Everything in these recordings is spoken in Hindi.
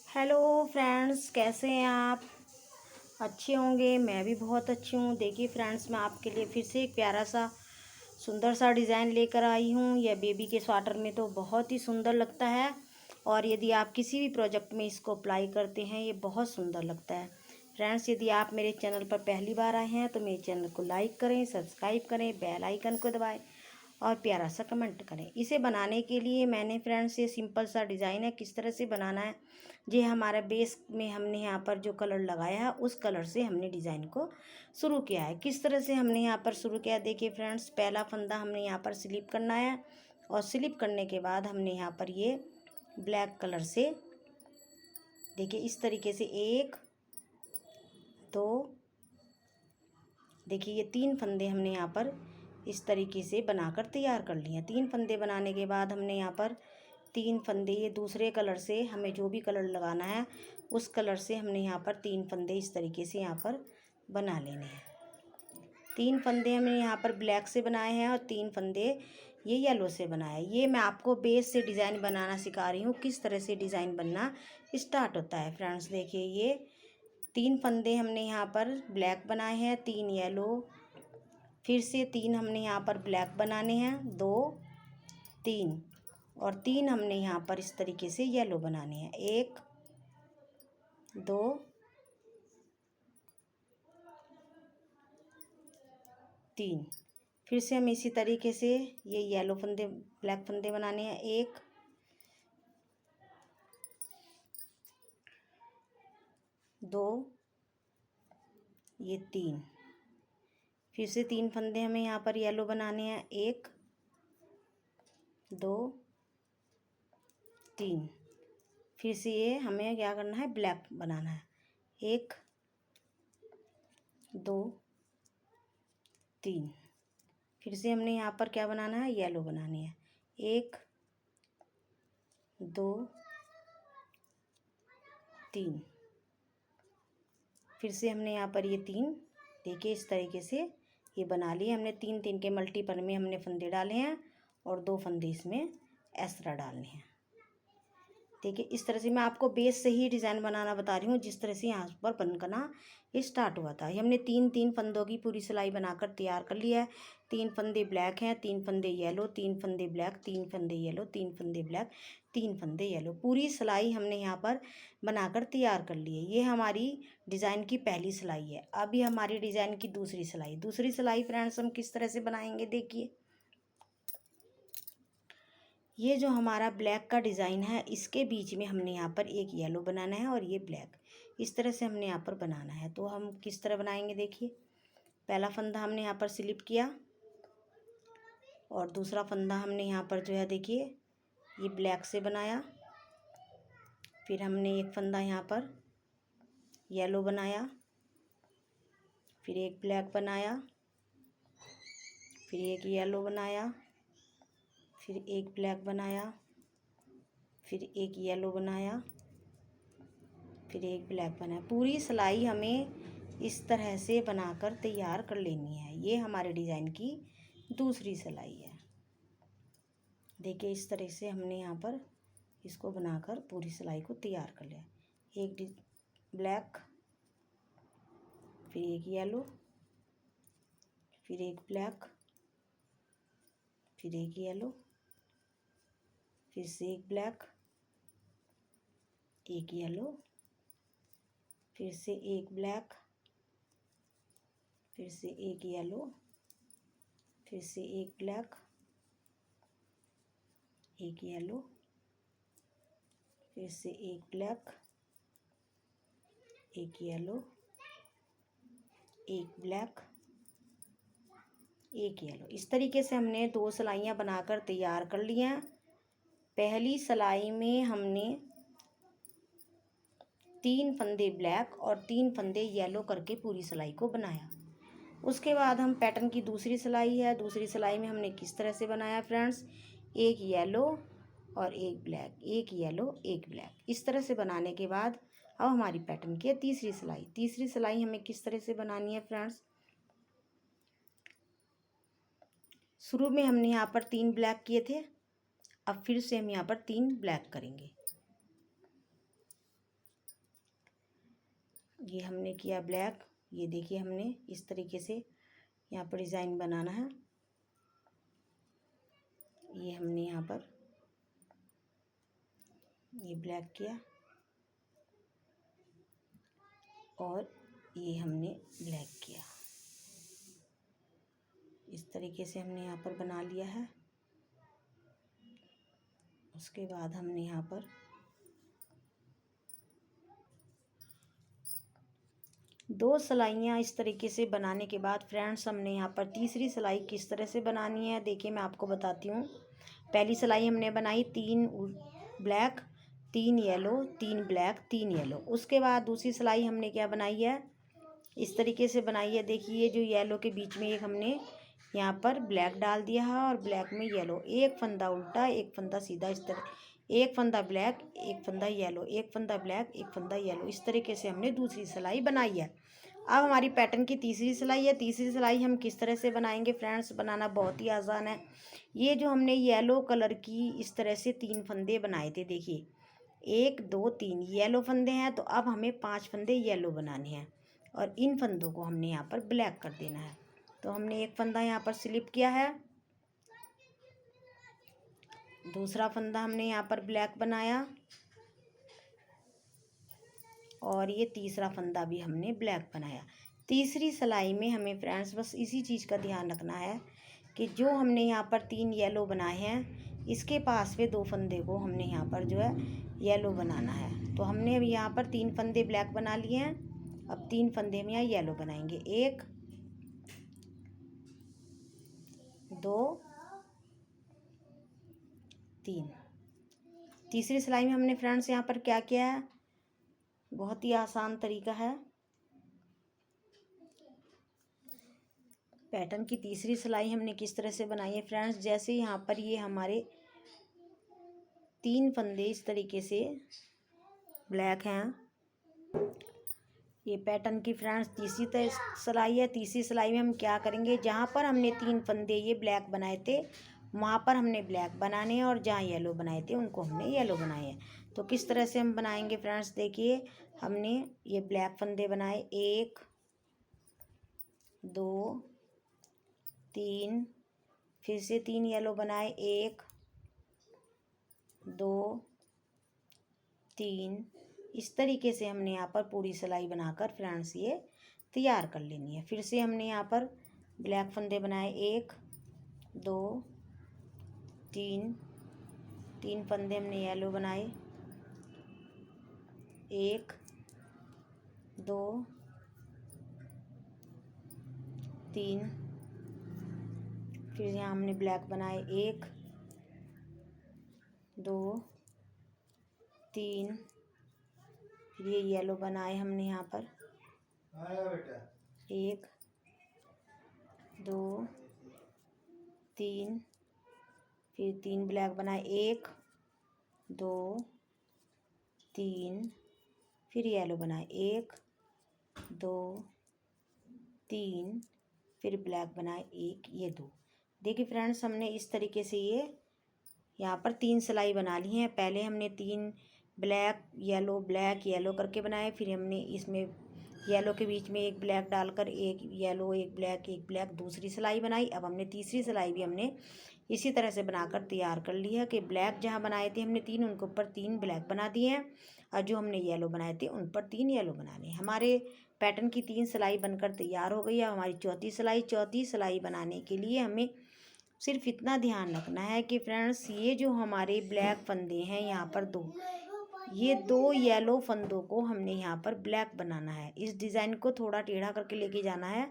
हेलो फ्रेंड्स, कैसे हैं आप? अच्छे होंगे। मैं भी बहुत अच्छी हूँ। देखिए फ्रेंड्स, मैं आपके लिए फिर से एक प्यारा सा सुंदर सा डिज़ाइन लेकर आई हूँ। यह बेबी के स्वेटर में तो बहुत ही सुंदर लगता है, और यदि आप किसी भी प्रोजेक्ट में इसको अप्लाई करते हैं ये बहुत सुंदर लगता है। फ्रेंड्स, यदि आप मेरे चैनल पर पहली बार आए हैं तो मेरे चैनल को लाइक करें, सब्सक्राइब करें, बेल आइकन को दबाएं और प्यारा सा कमेंट करें। इसे बनाने के लिए मैंने फ्रेंड्स ये सिंपल सा डिज़ाइन है, किस तरह से बनाना है। ये हमारा बेस में हमने यहाँ पर जो कलर लगाया है उस कलर से हमने डिज़ाइन को शुरू किया है। किस तरह से हमने यहाँ पर शुरू किया है, देखिए फ्रेंड्स, पहला फंदा हमने यहाँ पर स्लिप करना है, और स्लिप करने के बाद हमने यहाँ पर ये ब्लैक कलर से देखिए इस तरीके से एक दो, देखिए ये तीन फंदे हमने यहाँ पर इस तरीके से बनाकर तैयार कर लिए हैं। तीन फंदे बनाने के बाद हमने यहाँ पर तीन फंदे ये दूसरे कलर से, हमें जो भी कलर लगाना है उस कलर से हमने यहाँ पर तीन फंदे इस तरीके से यहाँ पर बना लेने हैं। तीन फंदे हमने यहाँ पर ब्लैक से बनाए हैं और तीन फंदे ये येलो से बनाए। ये मैं आपको बेस से डिज़ाइन बनाना सिखा रही हूँ, किस तरह से डिज़ाइन बनना स्टार्ट होता है। फ्रेंड्स देखिए, ये तीन फंदे हमने यहाँ पर ब्लैक बनाए हैं, तीन येलो, फिर से तीन हमने यहाँ पर ब्लैक बनाने हैं, दो, तीन, और तीन हमने यहाँ पर इस तरीके से येलो बनाने हैं, एक, दो, तीन। फिर से हम इसी तरीके से ये येलो फंदे ब्लैक फंदे बनाने हैं, एक, दो, ये तीन। फिर से तीन फंदे हमें यहाँ पर येलो बनाने हैं, एक, दो, तीन। फिर से ये हमें क्या करना है, ब्लैक बनाना है, एक, दो, तीन। फिर से हमने यहाँ पर क्या बनाना है, येलो बनानी है, एक, दो, तीन। फिर से हमने यहाँ पर ये तीन, देखिए इस तरीके से ये बना लिए हमने। तीन तीन के मल्टीपल में हमने फंदे डाले हैं और दो फंदे इसमें एक्स्ट्रा डालने हैं। देखिए इस तरह से मैं आपको बेस से ही डिज़ाइन बनाना बता रही हूँ, जिस तरह से यहाँ पर बनना स्टार्ट हुआ था। हमने तीन तीन फंदों की पूरी सिलाई बनाकर तैयार कर लिया है। तीन फंदे ब्लैक हैं, तीन फंदे येलो, तीन फंदे ब्लैक, तीन फंदे येलो, तीन फंदे ब्लैक, तीन फंदे येलो। पूरी सिलाई हमने यहाँ पर बनाकर तैयार कर ली है। ये हमारी डिज़ाइन की पहली सिलाई है। अभी हमारी डिज़ाइन की दूसरी सिलाई। दूसरी सिलाई फ्रेंड्स हम किस तरह से बनाएंगे, देखिए ये जो हमारा ब्लैक का डिज़ाइन है इसके बीच में हमने यहाँ पर एक येलो बनाना है और ये ब्लैक, इस तरह से हमने यहाँ पर बनाना है। तो हम किस तरह बनाएंगे, देखिए पहला फंदा हमने यहाँ पर स्लिप किया, और दूसरा फंदा हमने यहाँ पर जो है देखिए ये ब्लैक से बनाया। फिर हमने एक फंदा यहाँ पर येलो बनाया, फिर एक ब्लैक बनाया, फिर एक येलो बनाया, फिर एक ब्लैक बनाया, फिर एक येलो बनाया, फिर एक ब्लैक बनाया। पूरी सिलाई हमें इस तरह से बनाकर तैयार कर लेनी है। ये हमारे डिज़ाइन की दूसरी सिलाई है। देखिए इस तरह से हमने यहाँ पर इसको बनाकर पूरी सिलाई को तैयार कर लिया। एक ब्लैक, फिर एक येलो, फिर एक ब्लैक, फिर एक येलो, फिर से एक ब्लैक, एक येलो, फिर से एक ब्लैक, फिर से एक येलो, फिर से एक ब्लैक, एक येलो, फिर से एक ब्लैक, एक येलो, एक ब्लैक, एक येलो। इस तरीके से हमने दो सिलाइयाँ बनाकर तैयार कर ली हैं। पहली सिलाई में हमने तीन फंदे ब्लैक और तीन फंदे येलो करके पूरी सिलाई को बनाया। उसके बाद हम पैटर्न की दूसरी सिलाई है, दूसरी सिलाई में हमने किस तरह से बनाया फ्रेंड्स, एक येलो और एक ब्लैक, एक येलो एक ब्लैक। इस तरह से बनाने के बाद अब हमारी पैटर्न की है तीसरी सिलाई। तीसरी सिलाई हमें किस तरह से बनानी है फ्रेंड्स, शुरू में हमने यहाँ पर तीन ब्लैक किए थे, अब फिर से हम यहाँ पर तीन ब्लैक करेंगे। ये हमने किया ब्लैक। ये देखिए हमने इस तरीके से यहाँ पर डिज़ाइन बनाना है। ये हमने यहाँ पर ये ब्लैक किया और ये हमने ब्लैक किया। इस तरीके से हमने यहाँ पर बना लिया है। उसके बाद हमने यहाँ पर दो सिलाइयाँ इस तरीके से बनाने के बाद फ्रेंड्स हमने यहाँ पर तीसरी सिलाई किस तरह से बनानी है देखिए मैं आपको बताती हूँ। पहली सिलाई हमने बनाई 3 ब्लैक 3 येलो 3 ब्लैक 3 येलो। उसके बाद दूसरी सिलाई हमने क्या बनाई है, इस तरीके से बनाई है। देखिए जो येलो के बीच में एक हमने यहाँ पर ब्लैक डाल दिया है और ब्लैक में येलो, एक फंदा उल्टा एक फंदा सीधा, इस तरह एक फंदा ब्लैक एक फंदा येलो, एक फंदा ब्लैक एक फंदा येलो। इस तरीके से हमने दूसरी सिलाई बनाई है। अब हमारी पैटर्न की तीसरी सिलाई है। तीसरी सिलाई हम किस तरह से बनाएंगे फ्रेंड्स, बनाना बहुत ही आसान है। ये जो हमने येलो कलर की इस तरह से 3 फंदे बनाए थे, देखिए 1 2 3 येलो फंदे हैं, तो अब हमें 5 फंदे येलो बनाने हैं और इन फंदों को हमने यहाँ पर ब्लैक कर देना है। तो हमने एक फंदा यहाँ पर स्लिप किया है, दूसरा फंदा हमने यहाँ पर ब्लैक बनाया और ये तीसरा फंदा भी हमने ब्लैक बनाया। तीसरी सिलाई में हमें फ्रेंड्स बस इसी चीज़ का ध्यान रखना है कि जो हमने यहाँ पर 3 येलो बनाए हैं इसके पास में 2 फंदे को हमने यहाँ पर जो है येलो बनाना है। तो हमने अभी यहाँ पर 3 फंदे ब्लैक बना लिए हैं, अब 3 फंदे में यहाँ येलो बनाएंगे। 1 2 3। तीसरी सिलाई में हमने फ्रेंड्स यहाँ पर क्या किया है, बहुत ही आसान तरीका है। पैटर्न की तीसरी सिलाई हमने किस तरह से बनाई है फ्रेंड्स, जैसे यहाँ पर ये हमारे 3 फंदे इस तरीके से ब्लैक हैं। ये पैटर्न की फ्रेंड्स तीसरी सिलाई है। तीसरी सिलाई में हम क्या करेंगे, जहाँ पर हमने 3 फंदे ये ब्लैक बनाए थे वहाँ पर हमने ब्लैक बनाने हैं और जहाँ येलो बनाए थे उनको हमने येलो बनाए हैं। तो किस तरह से हम बनाएंगे फ्रेंड्स, देखिए हमने ये ब्लैक फंदे बनाए 1 2 3, फिर से 3 येलो बनाए 1 2 3। इस तरीके से हमने यहाँ पर पूरी सिलाई बनाकर फ्रेंड्स ये तैयार कर लेनी है। फिर से हमने यहाँ पर ब्लैक फंदे बनाए 1 2 3, 3 फंदे हमने येलो बनाए 1 2 3, फिर यहाँ हमने ब्लैक बनाए 1 2 3, फिर ये येलो बनाए हमने यहाँ पर 1 2 3, फिर 3 ब्लैक बनाए 1 2 3, फिर येलो बनाए 1 2 3, फिर ब्लैक बनाए 1 ये 2। देखिए फ्रेंड्स हमने इस तरीके से ये यहाँ पर 3 सिलाई बना ली हैं। पहले हमने 3 ब्लैक येलो करके बनाए, फिर हमने इसमें येलो के बीच में एक ब्लैक डालकर एक येलो एक ब्लैक दूसरी सिलाई बनाई। अब हमने तीसरी सिलाई भी हमने इसी तरह से बनाकर तैयार कर लिया कि ब्लैक जहाँ बनाए थे हमने 3 उनके ऊपर 3 ब्लैक बना दिए हैं और जो हमने येलो बनाए थे उन पर 3 येलो बनाने। हमारे पैटर्न की 3 सिलाई बनकर तैयार हो गई है। हमारी चौथी सिलाई बनाने के लिए हमें सिर्फ इतना ध्यान रखना है कि फ्रेंड्स ये जो हमारे ब्लैक फंदे हैं यहाँ पर 2, ये 2 येलो फंदों को हमने यहाँ पर ब्लैक बनाना है। इस डिज़ाइन को थोड़ा टेढ़ा करके लेके जाना है,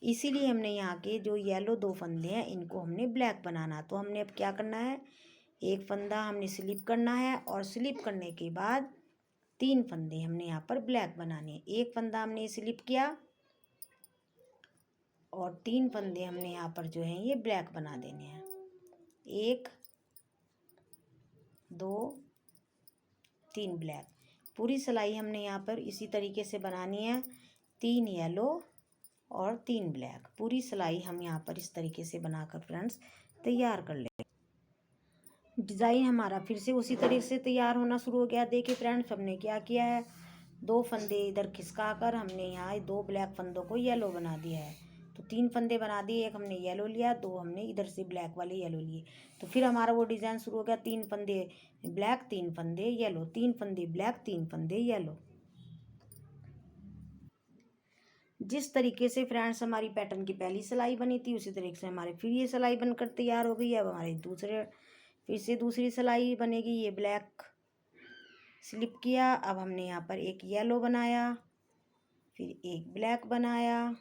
इसीलिए हमने यहाँ के जो येलो 2 फंदे हैं इनको हमने ब्लैक बनाना। तो हमने अब क्या करना है, एक फंदा हमने स्लिप करना है और स्लिप करने के बाद 3 फंदे हमने यहाँ पर ब्लैक बनाने। एक फंदा हमने स्लिप किया और 3 फंदे हमने यहाँ पर जो हैं ये ब्लैक बना देने हैं। 1 2 3 ब्लैक। पूरी सिलाई हमने यहाँ पर इसी तरीके से बनानी है, 3 येलो और 3 ब्लैक। पूरी सिलाई हम यहाँ पर इस तरीके से बनाकर फ्रेंड्स तैयार कर लेंगे। डिज़ाइन हमारा फिर से उसी तरीके से तैयार होना शुरू हो गया। देखिए फ्रेंड्स हमने क्या किया है, 2 फंदे इधर खिसका कर हमने यहाँ 2 ब्लैक फंदों को येलो बना दिया है। तो 3 फंदे बना दिए, एक हमने येलो लिया, 2 हमने इधर से ब्लैक वाले येलो लिए। तो फिर हमारा वो डिज़ाइन शुरू हो गया, 3 फंदे ब्लैक, 3 फंदे येलो, 3 फंदे ब्लैक, 3 फंदे येलो। जिस तरीके से फ्रेंड्स हमारी पैटर्न की पहली सिलाई बनी थी, उसी तरीके से हमारे फिर ये सिलाई बनकर तैयार हो गई है। अब हमारे फिर से दूसरी सिलाई बनेगी। ये ब्लैक स्लिप किया, अब हमने यहाँ पर एक येलो बनाया, फिर एक ब्लैक बनाया,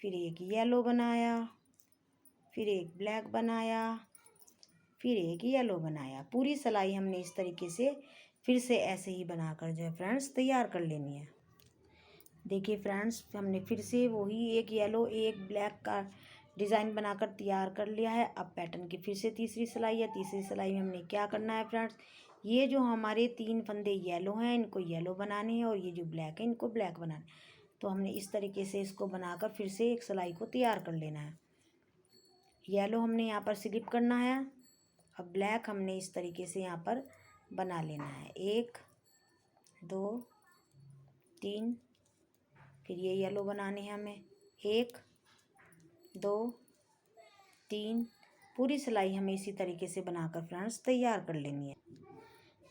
फिर एक येलो बनाया, फिर एक ब्लैक बनाया, फिर एक येलो बनाया। पूरी सिलाई हमने इस तरीके से फिर से ऐसे ही बनाकर जो है फ्रेंड्स तैयार कर लेनी है। देखिए फ्रेंड्स, हमने फिर से वही एक येलो एक ब्लैक का डिज़ाइन बनाकर तैयार कर लिया है। अब पैटर्न की फिर से तीसरी सिलाई है। तीसरी सिलाई में हमने क्या करना है फ्रेंड्स, ये जो हमारे 3 फंदे येलो हैं इनको येलो बनाने हैं, और ये जो ब्लैक है इनको ब्लैक बनाना है। तो हमने इस तरीके से इसको बनाकर फिर से एक सिलाई को तैयार कर लेना है। येलो हमने यहाँ पर स्लिप करना है। अब ब्लैक हमने इस तरीके से यहाँ पर बना लेना है। 1 2 3, फिर ये येलो बनाने हैं हमें। 1 2 3, पूरी सिलाई हमें इसी तरीके से बनाकर फ्रेंड्स तैयार कर लेनी है।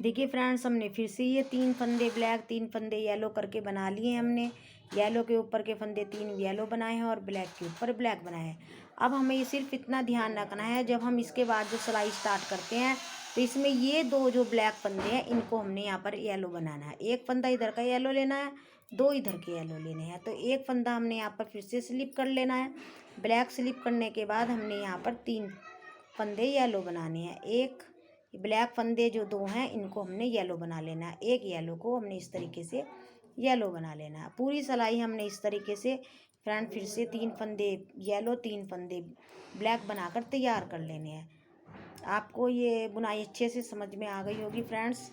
देखिए फ्रेंड्स, हमने फिर से ये 3 फंदे ब्लैक 3 फंदे येलो करके बना लिए। हमने येलो के ऊपर के फंदे 3 येलो बनाए हैं और ब्लैक के ऊपर ब्लैक बनाए हैं। अब हमें ये सिर्फ इतना ध्यान रखना है, जब हम इसके बाद जो सिलाई स्टार्ट करते हैं तो इसमें ये 2 जो ब्लैक फंदे हैं इनको हमने यहाँ पर येलो बनाना है। एक फंदा इधर का येलो लेना है, 2 इधर के येलो लेने हैं। तो एक फंदा हमने यहाँ पर फिर से स्लिप कर लेना है। ब्लैक स्लिप करने के बाद हमने यहाँ पर 3 फंदे येलो बनाने हैं। एक ब्लैक फंदे जो 2 हैं इनको हमने येलो बना लेना है। एक येलो को हमने इस तरीके से येलो बना लेना है। पूरी सिलाई हमने इस तरीके से फ्रेंड फिर से 3 फंदे येलो 3 फंदे ब्लैक बनाकर तैयार कर लेने हैं। आपको ये बुनाई अच्छे से समझ में आ गई होगी फ्रेंड्स।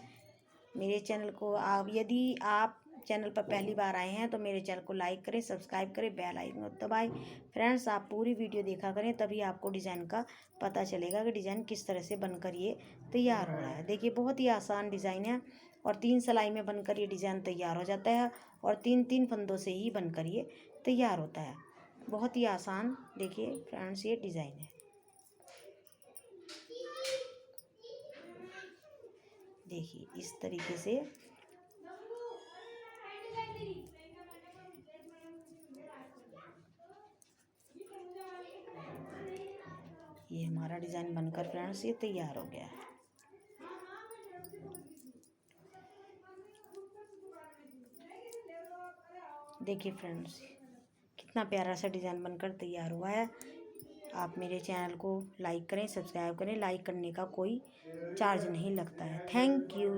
मेरे चैनल को यदि आप चैनल पर पहली बार आए हैं तो मेरे चैनल को लाइक करें, सब्सक्राइब करें, बेल आइकन दबाएं। फ्रेंड्स, आप पूरी वीडियो देखा करें, तभी आपको डिज़ाइन का पता चलेगा कि डिज़ाइन किस तरह से बनकर ये तैयार हो रहा है। देखिए, बहुत ही आसान डिज़ाइन है और 3 सिलाई में बनकर ये डिज़ाइन तैयार हो जाता है और 3-3 फंदों से ही बनकर ये तैयार होता है। बहुत ही आसान देखिए फ्रेंड्स ये डिज़ाइन है। देखिए इस तरीके से ये हमारा डिज़ाइन बनकर फ्रेंड्स ये तैयार हो गया है। देखिए फ्रेंड्स, कितना प्यारा सा डिज़ाइन बनकर तैयार हुआ है। आप मेरे चैनल को लाइक करें, सब्सक्राइब करें। लाइक करने का कोई चार्ज नहीं लगता है। Thank you.